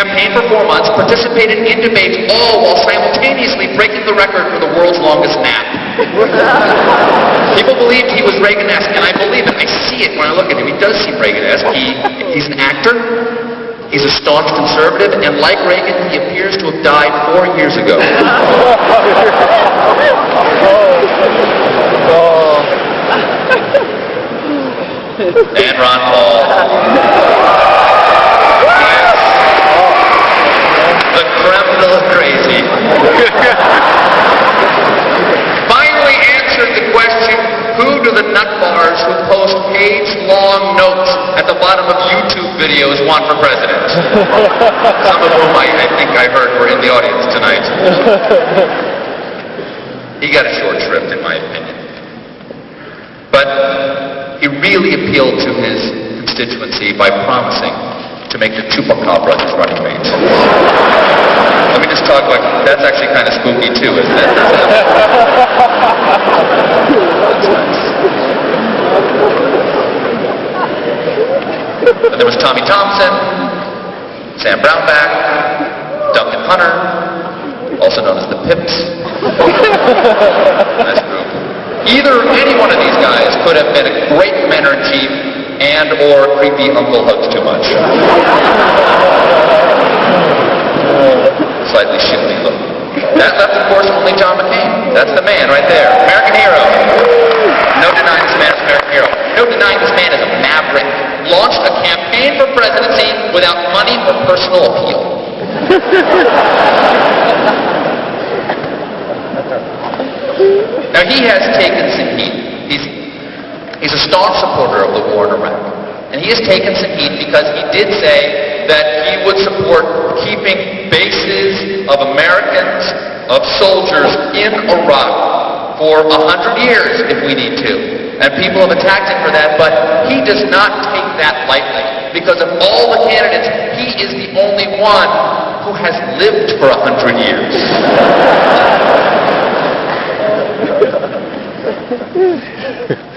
campaigned for 4 months, participated in debates, all while simultaneously breaking the record for the world's longest nap. People believed he was Reagan-esque, and I believe it. I see it when I look at him. He does seem Reagan-esque. He's an actor. He's a staunch conservative, and like Reagan, he appears to have died 4 years ago. And Ron Paul. Yes. The creme de la crazy. Finally answered the question, who do the nutbars who post page-long notes at the bottom of YouTube videos want for president? Some of whom I think I heard were in the audience tonight. He got a short shrift, in my opinion. But he really appealed to his constituency by promising to make the Chupacabra his running mate. Let me just talk about, that's actually kind of spooky too, isn't it? That's nice. And there was Tommy Thompson, Sam Brownback, Duncan Hunter, also known as the Pips. Nice group. Any one of these guys could have been a great commander-in-chief and or creepy uncle hugs too much. Slightly shifty look. That left, of course, only John McCain. That's the man right there. American hero. No denying this man is an American hero. No denying this man is a maverick. Launched a campaign for presidency without money or personal appeal. Now, he has taken some heat. He's a staunch supporter of the war in Iraq. And he has taken some heat because he did say that he would support keeping bases of Americans, of soldiers in Iraq for 100 years if we need to. And people have attacked him for that, but he does not take that lightly. Because of all the candidates, he is the only one who has lived for 100 years.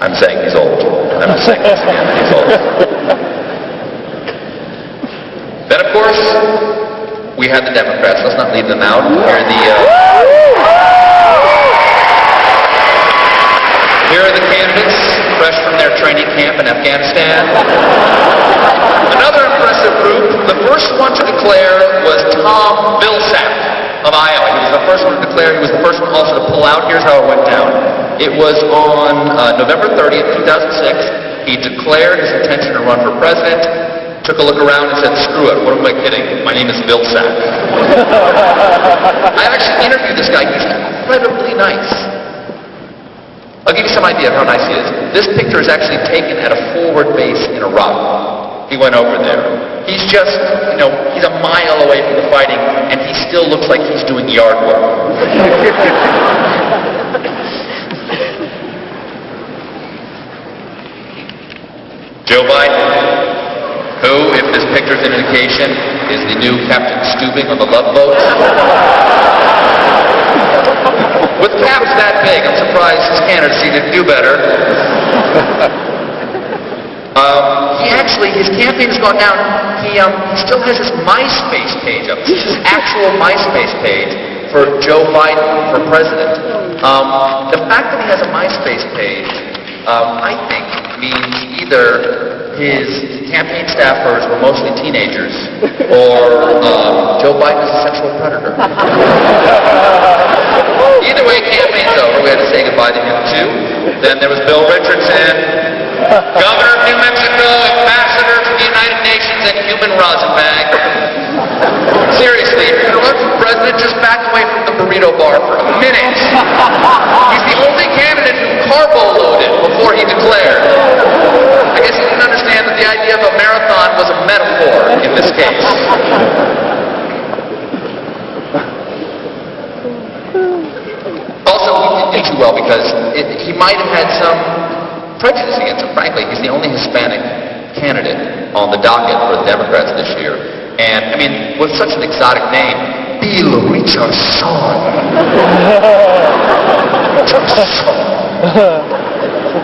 I'm saying he's old. I'm just saying this again, he's old. Then, of course, we had the Democrats. Let's not leave them out. Here are the candidates, fresh from their training camp in Afghanistan. Another impressive group. The first one to declare was Tom Vilsack of Iowa. He was the first one to declare. He was the first one also to pull out. Here's how it went down. It was on November 30th, 2006. He declared his intention to run for president, took a look around and said, screw it, what am I kidding? My name is Vilsack. I actually interviewed this guy. He's incredibly nice. I'll give you some idea of how nice he is. This picture is actually taken at a forward base in Iraq. He went over there. He's just, he's a mile away from the fighting, and he still looks like he's doing yard work. Joe Biden, who, if this picture's an indication, is the new Captain Stubing on the Love Boat. With caps that big, I'm surprised his candidacy didn't do better. His campaign has gone down. He still has his MySpace page up. This is his actual MySpace page for Joe Biden for president. The fact that he has a MySpace page, I think, means either his campaign staffers were mostly teenagers, or Joe Biden is a sexual predator. Either way, campaign's over. We had to say goodbye to him too. Then there was Bill Richardson, Governor of New Mexico, Ambassador to the United Nations, and Human Rosenbag. Seriously, if you're going to run for president, just back away from the burrito bar for a minute. He's the only candidate who carbo-loaded before he declared. I guess he didn't understand that the idea of a marathon was a metaphor in this case. Also, he didn't do too well because he might have had some prejudice against him. Frankly, he's the only Hispanic candidate on the docket for the Democrats this year. And, I mean, with such an exotic name, Bill Richardson.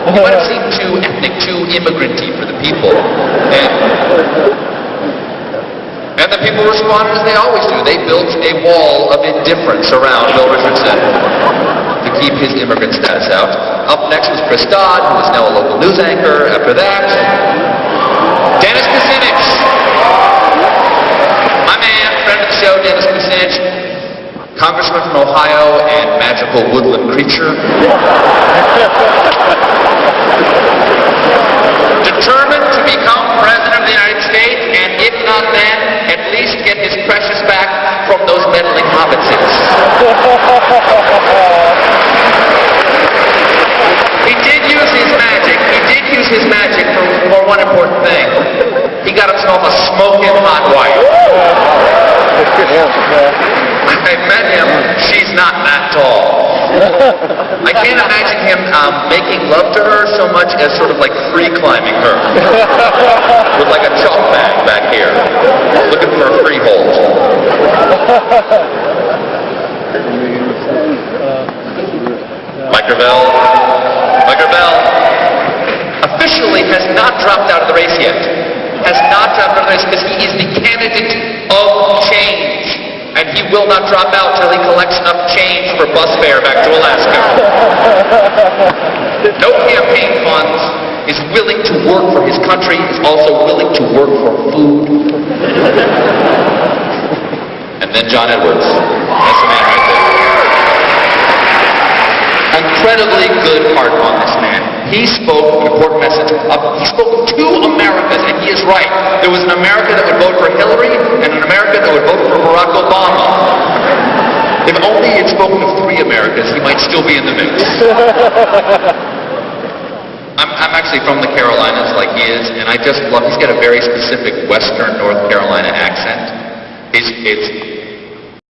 He might have seemed too ethnic, too immigrant-y for the people. And And the people responded as they always do. They built a wall of indifference around Bill Richardson to keep his immigrant status out. Up next was Chris Dodd, who is now a local news anchor. After that, Dennis Kucinich. My man, friend of the show, Dennis Kucinich, congressman from Ohio and magical woodland creature. Determined to become president of the United States, and if not then, at least get his precious back from those meddling hobbitses. He did use his magic. He did use his magic for one important thing. He got himself a smoking hot wife. I met him. She's not that tall. I can't imagine him making love to her so much as sort of like free climbing her with like a chalk bag back here, looking for a free hold. Mike Gravel officially has not dropped out of the race yet. Has not dropped out of the race because he is the candidate of change. And he will not drop out till he collects enough change for bus fare back to Alaska. No campaign funds, is willing to work for his country, is also willing to work for food. And then John Edwards. That's the man right there. Incredibly good heart on this man. He spoke an important message. He spoke to Americas, and he is right. There was an America that would vote for Hillary, and an America that would vote for Barack Obama. If only he had spoken of three Americas, he might still be in the mix. I'm actually from the Carolinas, like he is, and I just love. He's got a very specific Western North Carolina accent. It's